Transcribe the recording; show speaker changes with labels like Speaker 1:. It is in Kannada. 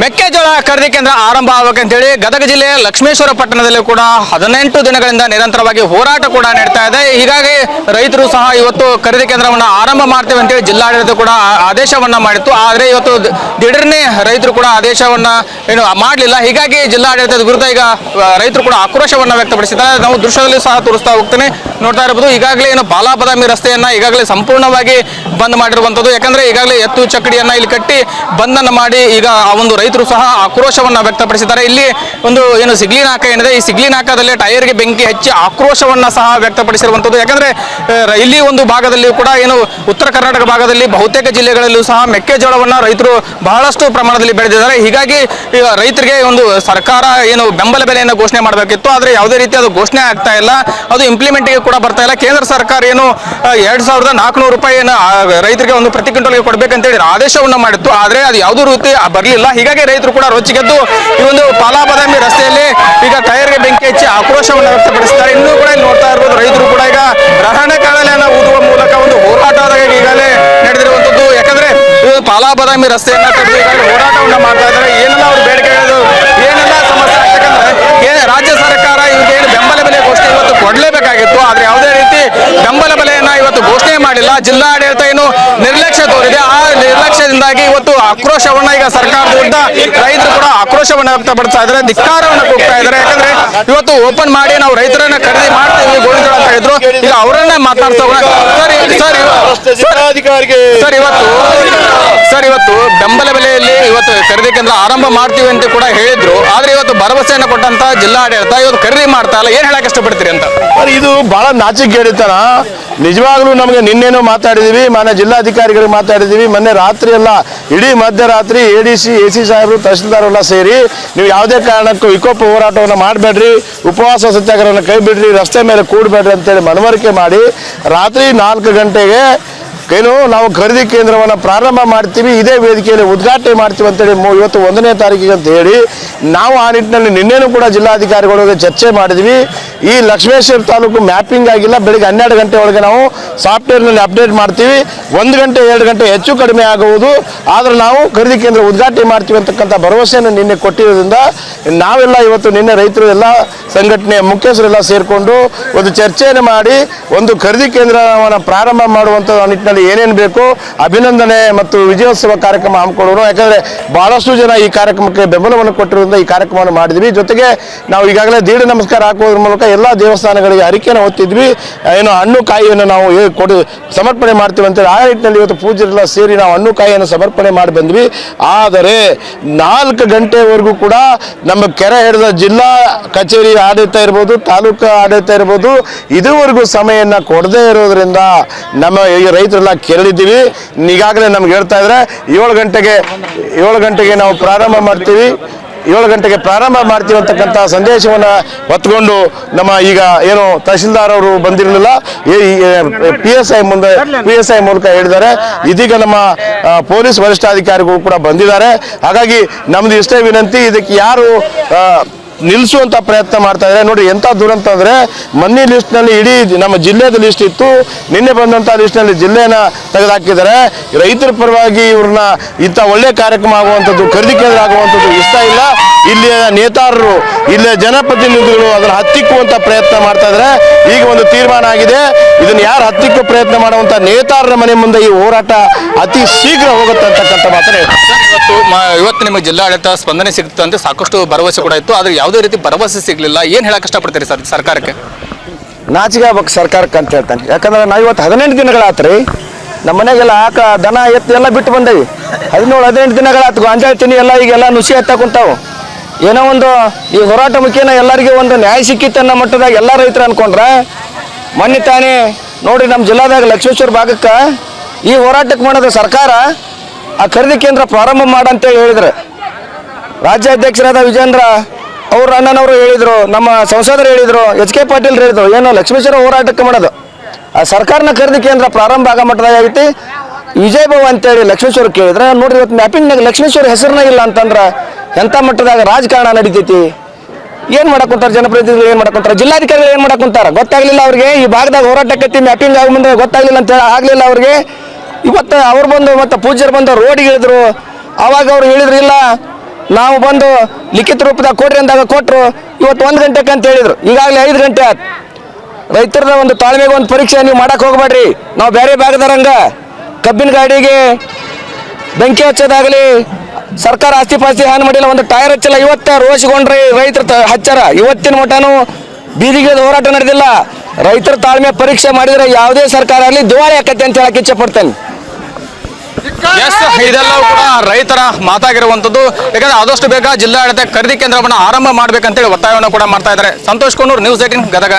Speaker 1: ಮೆಕ್ಕೆಜೋಳ ಖರೀದಿ ಕೇಂದ್ರ ಆರಂಭ ಆಗಬೇಕಂತೇಳಿ ಗದಗ ಜಿಲ್ಲೆಯ ಲಕ್ಷ್ಮೇಶ್ವರ ಪಟ್ಟಣದಲ್ಲಿ ಕೂಡ 18 ದಿನಗಳಿಂದ ನಿರಂತರವಾಗಿ ಹೋರಾಟ ಕೂಡ ನಡೀತಾ ಇದೆ. ಹೀಗಾಗಿ ರೈತರು ಸಹ ಇವತ್ತು ಖರೀದಿ ಕೇಂದ್ರವನ್ನು ಆರಂಭ ಮಾಡ್ತೇವೆ ಅಂತೇಳಿ ಜಿಲ್ಲಾಡಳಿತ ಕೂಡ ಆದೇಶವನ್ನ ಮಾಡಿತ್ತು. ಆದರೆ ಇವತ್ತು ದಿಢೀರ್ನೆ ರೈತರು ಕೂಡ ಆದೇಶವನ್ನ ಏನು ಮಾಡಲಿಲ್ಲ. ಹೀಗಾಗಿ ಜಿಲ್ಲಾಡಳಿತದ ವಿರುದ್ಧ ಈಗ ರೈತರು ಕೂಡ ಆಕ್ರೋಶವನ್ನ ವ್ಯಕ್ತಪಡಿಸಿದ್ದಾರೆ. ನಾವು ದೃಶ್ಯದಲ್ಲಿ ಸಹ ತೋರಿಸ್ತಾ ಹೋಗ್ತೇನೆ, ನೋಡ್ತಾ ಇರಬಹುದು. ಈಗಾಗಲೇ ಏನು ಬಾಲಾಬದಾಮಿ ರಸ್ತೆಯನ್ನ ಈಗಾಗಲೇ ಸಂಪೂರ್ಣವಾಗಿ ಬಂದ್ ಮಾಡಿರುವಂತದ್ದು. ಯಾಕಂದ್ರೆ ಈಗಾಗಲೇ ಎತ್ತು ಚಕ್ಕಡಿಯನ್ನ ಇಲ್ಲಿ ಕಟ್ಟಿ ಬಂಧನ ಮಾಡಿ ಈಗ ಆ ಒಂದು ರೈತರು ಸಹ ಆಕ್ರೋಶವನ್ನ ವ್ಯಕ್ತಪಡಿಸಿದ್ದಾರೆ. ಇಲ್ಲಿ ಒಂದು ಏನು ಸಿಗ್ಲಿ ನಾಕ ಏನಿದೆ, ಈ ಸಿಗ್ಲಿ ನಾಕದಲ್ಲಿ ಟೈರ್ಗೆ ಬೆಂಕಿ ಹಚ್ಚಿ ಆಕ್ರೋಶವನ್ನ ಸಹ ವ್ಯಕ್ತಪಡಿಸಿರುವಂತದ್ದು. ಯಾಕಂದ್ರೆ ಇಲ್ಲಿ ಒಂದು ಭಾಗದಲ್ಲಿ ಕೂಡ ಏನು ಉತ್ತರ ಕರ್ನಾಟಕ ಭಾಗದಲ್ಲಿ ಬಹುತೇಕ ಜಿಲ್ಲೆಗಳಲ್ಲೂ ಸಹ ಮೆಕ್ಕೆಜೋಳವನ್ನ ರೈತರು ಬಹಳಷ್ಟು ಪ್ರಮಾಣದಲ್ಲಿ ಬೆಳೆದಿದ್ದಾರೆ. ಹೀಗಾಗಿ ರೈತರಿಗೆ ಒಂದು ಸರ್ಕಾರ ಏನು ಬೆಂಬಲ ಬೆಲೆಯನ್ನು ಘೋಷಣೆ ಮಾಡಬೇಕಿತ್ತು, ಆದ್ರೆ ಯಾವುದೇ ರೀತಿ ಅದು ಘೋಷಣೆ ಆಗ್ತಾ ಇಲ್ಲ, ಅದು ಇಂಪ್ಲಿಮೆಂಟ್ಗೆ ಕೂಡ ಬರ್ತಾ ಇಲ್ಲ. ಕೇಂದ್ರ ಸರ್ಕಾರ ಏನು 2400 ರೂಪಾಯಿಯನ್ನು ರೈತರಿಗೆ ಒಂದು ಪ್ರತಿ ಕ್ವಿಂಟಲ್ಗೆ ಕೊಡಬೇಕಂತೇಳಿ ಆದೇಶವನ್ನ ಮಾಡಿತ್ತು, ಆದ್ರೆ ಅದು ಯಾವುದೂ ರೀತಿ ಬರಲಿಲ್ಲ. ಹೀಗಾಗಿ ರೈತರು ಕೂಡ ರೊಚ್ಚಿಗೆದ್ದು ಈ ಒಂದು ಬಾಲಾಬದಾಮಿ ರಸ್ತೆಯಲ್ಲಿ ಈಗ ಟೈರ್ಗೆ ಬೆಂಕಿ ಹಚ್ಚಿ ಆಕ್ರೋಶವನ್ನು ವ್ಯಕ್ತಪಡಿಸಿದ್ದಾರೆ. ಇನ್ನೂ ಕೂಡ ಇಲ್ಲಿ ನೋಡ್ತಾ ಇರ್ಬೋದು, ರೈತರು ಕೂಡ ಈಗ ರಹಣೆ ಕಾಳಲೆಯನ್ನು ಊದುವ ಮೂಲಕ ಒಂದು ಹೋರಾಟದ ಈಗಾಗಲೇ ನಡೆದಿರುವಂತದ್ದು. ಯಾಕಂದ್ರೆ ಬಾಲಾಬದಾಮಿ ರಸ್ತೆಯನ್ನ ತಡೆದು ಈಗಾಗಲೇ ಹೋರಾಟವನ್ನ ಮಾಡ್ತಾ ಇದ್ದಾರೆ. ಏನೆಲ್ಲ ಅವರು ಬೇಡಿಕೆಗಳು, ಏನೆಲ್ಲ ಸಮಸ್ಯೆ ಆಗ್ತಕ್ಕಂದ್ರೆ ರಾಜ್ಯ ಸರ್ಕಾರ ಇವತ್ತೇನು ಬೆಂಬಲ ಬೆಲೆ ಘೋಷಣೆ ಇವತ್ತು ಕೊಡಲೇಬೇಕಾಗಿತ್ತು, ಆದ್ರೆ ಯಾವುದೇ ರೀತಿ ಬೆಂಬಲ ಬೆಲೆಯನ್ನ ಇವತ್ತು ಘೋಷಣೆ ಮಾಡಿಲ್ಲ. ಜಿಲ್ಲಾಡಳಿತ ಏನು ನಿರ್ಲಕ್ಷ್ಯ ತೋರಿದೆ, ಆ ನಿರ್ಲಕ್ಷ್ಯದಿಂದಾಗಿ ಇವತ್ತು ಆಕ್ರೋಶವನ್ನ ಈಗ ಸರ್ಕಾರದ ವಿರುದ್ಧ ರೈತರು ಕೂಡ ಆಕ್ರೋಶವನ್ನ ವ್ಯಕ್ತಪಡಿಸ್ತಾ ಇದ್ದಾರೆ, ಧಿಕ್ಕಾರವನ್ನ ಕೂಗ್ತಾ ಇದ್ದಾರೆ. ಯಾಕಂದ್ರೆ ಇವತ್ತು ಓಪನ್ ಮಾಡಿ ನಾವು ರೈತರನ್ನ ಖರೀದಿ ಮಾಡ್ತೀವಿ ಗೋವಿಂದರಾವ್ ಅಂತ ಹೇಳಿದ್ರು, ಈಗ ಅವರನ್ನ ಮಾತನಾಡ್ತಾ ಸರ್ ಇವತ್ತು ಬೆಂಬಲ ಬೆಲೆಯಲ್ಲಿ ಇವತ್ತು ಖರೀದಿ ಕೇಂದ್ರ ಆರಂಭ ಮಾಡ್ತೀವಿ ಅಂತ ಕೂಡ ಹೇಳಿದ್ರು, ಆದ್ರೆ ಇವತ್ತು ಭರವಸೆಯನ್ನು ಕೊಟ್ಟಂತ ಜಿಲ್ಲಾಡಳಿತ ಇವತ್ತು ಖರೀದಿ ಮಾಡ್ತಾ ಇಲ್ಲ. ಏನ್ ಹೇಳಕ್ ಇಷ್ಟಪಡ್ತೀರಿ ಅಂತ?
Speaker 2: ಇದು ಬಹಳ ನಾಚಿಕೆಗೇಡಿತನ. ನಿಜವಾಗ್ಲೂ ನಮಗೆ ನಿನ್ನೇನು ಮಾತಾಡಿದೀವಿ, ಮಾನ್ಯ ಜಿಲ್ಲಾಧಿಕಾರಿಗಳಿಗೆ ಮಾತಾಡಿದೀವಿ. ಮೊನ್ನೆ ರಾತ್ರಿ ಎಲ್ಲ ಇಡೀ ಮಧ್ಯರಾತ್ರಿ ADC AC ಸಾಹೇಬರು ತಹಶೀಲ್ದಾರ್ ಎಲ್ಲ ಸೇರಿ ನೀವು ಯಾವುದೇ ಕಾರಣಕ್ಕೂ ವಿಕೋಪ ಹೋರಾಟವನ್ನು ಮಾಡಬೇಡ್ರಿ, ಉಪವಾಸ ಸತ್ಯಾಗ್ರಹವನ್ನು ಕೈ ಬಿಡ್ರಿ, ರಸ್ತೆ ಮೇಲೆ ಕೂಡಬೇಡ್ರಿ ಅಂತೇಳಿ ಮನವರಿಕೆ ಮಾಡಿ ರಾತ್ರಿ 4 ಗಂಟೆಗೆ ಏನು ನಾವು ಖರೀದಿ ಕೇಂದ್ರವನ್ನು ಪ್ರಾರಂಭ ಮಾಡ್ತೀವಿ, ಇದೇ ವೇದಿಕೆಯಲ್ಲಿ ಉದ್ಘಾಟನೆ ಮಾಡ್ತೀವಿ ಅಂತೇಳಿ ಇವತ್ತು 1ನೇ ತಾರೀಕಿಗೆ ಅಂತ ಹೇಳಿ ನಾವು ಆ ನಿಟ್ಟಿನಲ್ಲಿ ನಿನ್ನೆನೂ ಕೂಡ ಜಿಲ್ಲಾಧಿಕಾರಿಗಳಿಗೆ ಚರ್ಚೆ ಮಾಡಿದ್ವಿ. ಈ ಲಕ್ಷ್ಮೇಶ್ವರ ತಾಲೂಕು ಮ್ಯಾಪಿಂಗ್ ಆಗಿಲ್ಲ, ಬೆಳಿಗ್ಗೆ 12 ಗಂಟೆ ಒಳಗೆ ನಾವು ಸಾಫ್ಟ್ವೇರ್ನಲ್ಲಿ ಅಪ್ಡೇಟ್ ಮಾಡ್ತೀವಿ, 1 ಗಂಟೆ 2 ಗಂಟೆ ಹೆಚ್ಚು ಕಡಿಮೆ ಆಗುವುದು, ಆದರೆ ನಾವು ಖರೀದಿ ಕೇಂದ್ರ ಉದ್ಘಾಟನೆ ಮಾಡ್ತೀವಿ ಅಂತಕ್ಕಂಥ ಭರವಸೆಯನ್ನು ನಿನ್ನೆ ಕೊಟ್ಟಿರೋದ್ರಿಂದ ನಾವೆಲ್ಲ ಇವತ್ತು ನಿನ್ನೆ ರೈತರು ಎಲ್ಲ ಸಂಘಟನೆಯ ಮುಖ್ಯಸ್ಥರೆಲ್ಲ ಸೇರಿಕೊಂಡು ಒಂದು ಚರ್ಚೆಯನ್ನು ಮಾಡಿ ಒಂದು ಖರೀದಿ ಕೇಂದ್ರವನ್ನು ಪ್ರಾರಂಭ ಮಾಡುವಂಥ ನಿಟ್ಟಿನಲ್ಲಿ ಏನೇನು ಬೇಕು ಅಭಿನಂದನೆ ಮತ್ತು ವಿಜಯೋತ್ಸವ ಕಾರ್ಯಕ್ರಮ ಹಮ್ಮಿಕೊಳ್ಳೋಣ. ಯಾಕಂದರೆ ಭಾಳಷ್ಟು ಜನ ಈ ಕಾರ್ಯಕ್ರಮಕ್ಕೆ ಬೆಂಬಲವನ್ನು ಕೊಟ್ಟಿರೋದ್ರಿಂದ ಈ ಕಾರ್ಯಕ್ರಮವನ್ನು ಮಾಡಿದ್ವಿ. ಜೊತೆಗೆ ನಾವು ಈಗಾಗಲೇ ದೀಢ ನಮಸ್ಕಾರ ಹಾಕುವುದರ ಮೂಲಕ ಎಲ್ಲ ದೇವಸ್ಥಾನಗಳಿಗೆ ಹರಿಕೆಯನ್ನು ಹೊತ್ತಿದ್ವಿ, ಏನು ಹಣ್ಣು ಕಾಯಿಯನ್ನು ನಾವು ಸಮರ್ಪಣೆ ಮಾಡ್ತೀವಿ ಅಂತೇಳಿ ಆ ನಿಟ್ಟಿನಲ್ಲಿ ಇವತ್ತು ಪೂಜೆಲ್ಲ ಸೇರಿ ನಾವು ಹಣ್ಣು ಕಾಯಿಯನ್ನು ಸಮರ್ಪಣೆ ಮಾಡಿ ಬಂದ್ವಿ. ಆದರೆ 4 ಗಂಟೆವರೆಗೂ ಕೂಡ ನಮ್ಮ ಕೆರೆ ಹಿಡಿದ ಜಿಲ್ಲಾ ಕಚೇರಿ ಆಡಳಿತ ಇರ್ಬೋದು, ತಾಲೂಕು ಆಡಳಿತ ಇರ್ಬೋದು, ಇದುವರೆಗೂ ಸಮಯವನ್ನು ಕೊಡದೇ ಇರೋದ್ರಿಂದ ನಮ್ಮ ಈ ರೈತರೆಲ್ಲ ಕೆರಳಿದ್ದೀವಿ. ಈಗಾಗಲೇ ನಮ್ಗೆ ಹೇಳ್ತಾ ಇದ್ರೆ 7 ಗಂಟೆಗೆ ನಾವು ಪ್ರಾರಂಭ ಮಾಡ್ತೀವಿ, 7 ಗಂಟೆಗೆ ಪ್ರಾರಂಭ ಮಾಡ್ತೀವಿ ಅಂತಕ್ಕಂಥ ಸಂದೇಶವನ್ನು ಹೊತ್ಕೊಂಡು ನಮ್ಮ ಈಗ ಏನು ತಹಶೀಲ್ದಾರ್ ಅವರು ಬಂದಿರಲಿಲ್ಲ, PSI ಮೂಲಕ ಹೇಳಿದ್ದಾರೆ. ಇದೀಗ ನಮ್ಮ ಪೊಲೀಸ್ ವರಿಷ್ಠಾಧಿಕಾರಿಗಳು ಕೂಡ ಬಂದಿದ್ದಾರೆ. ಹಾಗಾಗಿ ನಮ್ದು ಇಷ್ಟೇ ವಿನಂತಿ, ಇದಕ್ಕೆ ಯಾರು ನಿಲ್ಲಿಸುವಂಥ ಪ್ರಯತ್ನ ಮಾಡ್ತಾ ಇದ್ದಾರೆ ನೋಡಿ. ಎಂಥ ದುರಂತ ಅಂದರೆ ಮೊನ್ನೆ ಲಿಸ್ಟ್ನಲ್ಲಿ ಇಡೀ ನಮ್ಮ ಜಿಲ್ಲೆದ ಲಿಸ್ಟ್ ಇತ್ತು, ನಿನ್ನೆ ಬಂದಂಥ ಲಿಸ್ಟ್ನಲ್ಲಿ ಜಿಲ್ಲೆಯನ್ನು ತೆಗೆದುಹಾಕಿದ್ದಾರೆ. ರೈತರ ಪರವಾಗಿ ಇವ್ರನ್ನ ಇಂಥ ಒಳ್ಳೆ ಕಾರ್ಯಕ್ರಮ ಆಗುವಂಥದ್ದು, ಖರೀದಿ ಕೇಂದ್ರ ಆಗುವಂಥದ್ದು ಇಷ್ಟ ಇಲ್ಲ. ಇಲ್ಲಿಯ ನೇತಾರರು, ಇಲ್ಲಿಯ ಜನಪ್ರತಿನಿಧಿಗಳು ಅದನ್ನು ಹತ್ತಿಕ್ಕುವಂಥ ಪ್ರಯತ್ನ ಮಾಡ್ತಾ ಇದ್ದಾರೆ. ಈಗ ಒಂದು ತೀರ್ಮಾನ ಆಗಿದೆ, ಇದನ್ನು ಯಾರು ಹತ್ತಿಕ್ಕೋ ಪ್ರಯತ್ನ ಮಾಡುವಂಥ ನೇತಾರರ ಮನೆ ಮುಂದೆ ಈ ಹೋರಾಟ ಅತಿ ಶೀಘ್ರ ಹೋಗುತ್ತೆ ಅಂತಕ್ಕಂಥ ಮಾತನ್ನು
Speaker 1: ಇವತ್ತು ನಿಮಗೆ ಜಿಲ್ಲಾಡಳಿತ ಸ್ಪಂದನೆ ಸಿಗುತ್ತೆ ಅಂತ ಸಾಕಷ್ಟು ಭರವಸೆ ಕೂಡ ಇತ್ತು, ಆದ್ರೆ ಯಾವುದೇ ರೀತಿ ಭರವಸೆ ಸಿಗಲಿಲ್ಲ. ಏನು ಹೇಳಕ್ ಇಷ್ಟಪಡ್ತೀರಿ ಸರ್ ಸರ್ಕಾರಕ್ಕೆ?
Speaker 3: ನಾಚಿಕೆ ಆಗ್ಬೇಕು ಸರ್ಕಾರಕ್ಕೆ ಅಂತ ಹೇಳ್ತಾನೆ. ಯಾಕಂದ್ರೆ ನಾವು ಇವತ್ತು 18 ದಿನಗಳಾತ್ರಿ ನಮ್ಮ ಮನೆಗೆಲ್ಲ ದನ ಎತ್ತು ಎಲ್ಲ ಬಿಟ್ಟು ಬಂದೇವಿ. 17-18 ದಿನಗಳಾತು ಅಂತ ಹೇಳ್ತೀನಿ. ಎಲ್ಲ ಈಗೆಲ್ಲ ನುಸಿ ಎತ್ತ ಕುಂತಾವು. ಏನೋ ಒಂದು ಈ ಹೋರಾಟ ಮುಖೇನ ಎಲ್ಲರಿಗೆ ಒಂದು ನ್ಯಾಯ ಸಿಕ್ಕಿತ್ತು ಅನ್ನೋ ಮಟ್ಟದಾಗ ಎಲ್ಲ ರೈತರು ಅನ್ಕೊಂಡ್ರೆ, ಮೊನ್ನೆ ತಾನೇ ನೋಡಿ ನಮ್ಮ ಜಿಲ್ಲಾದಾಗ ಲಕ್ಷ್ಮೇಶ್ವರ ಭಾಗಕ್ಕೆ ಈ ಹೋರಾಟಕ್ಕೆ ಮಾಡೋದು ಸರ್ಕಾರ ಆ ಖರೀದಿ ಕೇಂದ್ರ ಪ್ರಾರಂಭ ಮಾಡಂತೇಳಿ ಹೇಳಿದ್ರು. ರಾಜ್ಯಾಧ್ಯಕ್ಷರಾದ ವಿಜೇಂದ್ರ ಅವ್ರ ಅಣ್ಣನವರು ಹೇಳಿದರು, ನಮ್ಮ ಸಂಸದರು ಹೇಳಿದರು, HK ಪಾಟೀಲ್ ಹೇಳಿದರು, ಏನು ಲಕ್ಷ್ಮೇಶ್ವರ ಹೋರಾಟಕ್ಕೆ ಮಾಡೋದು ಆ ಸರ್ಕಾರನ ಖರೀದಿ ಕೇಂದ್ರ ಪ್ರಾರಂಭ ಆಗೋ ಮಟ್ಟದಾಗ ಆಗೈತಿ. ವಿಜಯ್ ಭವ ಅಂತೇಳಿ ಲಕ್ಷ್ಮೇಶ್ವರ ಕೇಳಿದ್ರೆ ನೋಡ್ರಿ, ಇವತ್ತು ಮ್ಯಾಪಿಂಗ್ನಾಗ ಲಕ್ಷ್ಮೇಶ್ವರ ಹೆಸರನ್ನ ಇಲ್ಲ ಅಂತಂದ್ರೆ ಎಂಥ ಮಟ್ಟದಾಗ ರಾಜಕಾರಣ ನಡೀತೈತಿ. ಏನು ಮಾಡಕೊಂತಾರೆ ಜನಪ್ರತಿನಿಧಿಗಳು, ಏನು ಮಾಡಕೊಂತಾರೆ ಜಿಲ್ಲಾಧಿಕಾರಿಗಳು, ಏನು ಮಾಡಕೊಂತಾರ ಗೊತ್ತಾಗ್ಲಿಲ್ಲ ಅವ್ರಿಗೆ. ಈ ಭಾಗದಾಗ ಹೋರಾಟಕ್ಕೆ ಮ್ಯಾಪಿಂಗ್ ಆಗ ಮುಂದೆ ಗೊತ್ತಾಗ್ಲಿಲ್ಲ ಅಂತೇಳಿ ಆಗಲಿಲ್ಲ ಅವ್ರಿಗೆ. ಇವತ್ತು ಅವ್ರು ಬಂದು ಮತ್ತು ಪೂಜ್ಯರು ಬಂದು ರೋಡಿಗೆ ಹೇಳಿದ್ರು. ಆವಾಗ ಅವ್ರು ಹೇಳಿದ್ರು, ಇಲ್ಲ ನಾವು ಬಂದು ಲಿಖಿತ ರೂಪದಾಗ ಕೊಡ್ರಿ ಅಂದಾಗ ಕೊಟ್ಟರು. ಇವತ್ತು 1 ಗಂಟೆಗೆ ಅಂತ ಹೇಳಿದ್ರು, ಈಗಾಗಲೇ 5 ಗಂಟೆ ಆಯ್ತು. ರೈತರ ಒಂದು ತಾಳ್ಮೆಗೆ ಒಂದು ಪರೀಕ್ಷೆ ನೀವು ಮಾಡಕ್ಕೆ ಹೋಗ್ಬೇಡ್ರಿ. ನಾವು ಬೇರೆ ಭಾಗದಾರಂಗ ಕಬ್ಬಿನ ಗಾಡಿಗೆ ಬೆಂಕಿ ಹಚ್ಚೋದಾಗಲಿ, ಸರ್ಕಾರ ಆಸ್ತಿ ಪಾಸ್ತಿ ಹಾನಿ ಮಾಡಿಲ್ಲ, ಒಂದು ಟೈರ್ ಹಚ್ಚಲ್ಲ. ಇವತ್ತ ರೋಷಗೊಂಡ್ರಿ ರೈತರ ಹಚ್ಚಾರ. ಇವತ್ತಿನ ಮಟ್ಟನೂ ಬೀದಿಗೆ ಹೋರಾಟ ನಡೆದಿಲ್ಲ. ರೈತರ ತಾಳ್ಮೆ ಪರೀಕ್ಷೆ ಮಾಡಿದ್ರೆ ಯಾವುದೇ ಸರ್ಕಾರ ಆಗಲಿ ದಿವಾಳಿ ಆಕತ್ತೆ ಅಂತ ಹೇಳಕ್ಕೆ ಇಚ್ಛೆ ಪಡ್ತೇನೆ.
Speaker 1: ಎಸ್, ಇದೆಲ್ಲವೂ ಕೂಡ ರೈತರ ಮಾತಾಗಿರುವಂತದ್ದು. ಯಾಕಂದ್ರೆ ಆದಷ್ಟು ಬೇಗ ಜಿಲ್ಲಾಡಳಿತ ಖರೀದಿ ಕೇಂದ್ರವನ್ನು ಆರಂಭ ಮಾಡ್ಬೇಕಂತೇಳಿ ಒತ್ತಾಯವನ್ನು ಕೂಡ ಮಾಡ್ತಾ ಇದ್ದಾರೆ. ಸಂತೋಷ್ ಕೊಣ್ಣೂರ್, ನ್ಯೂಸ್ 18 ಗದಗ.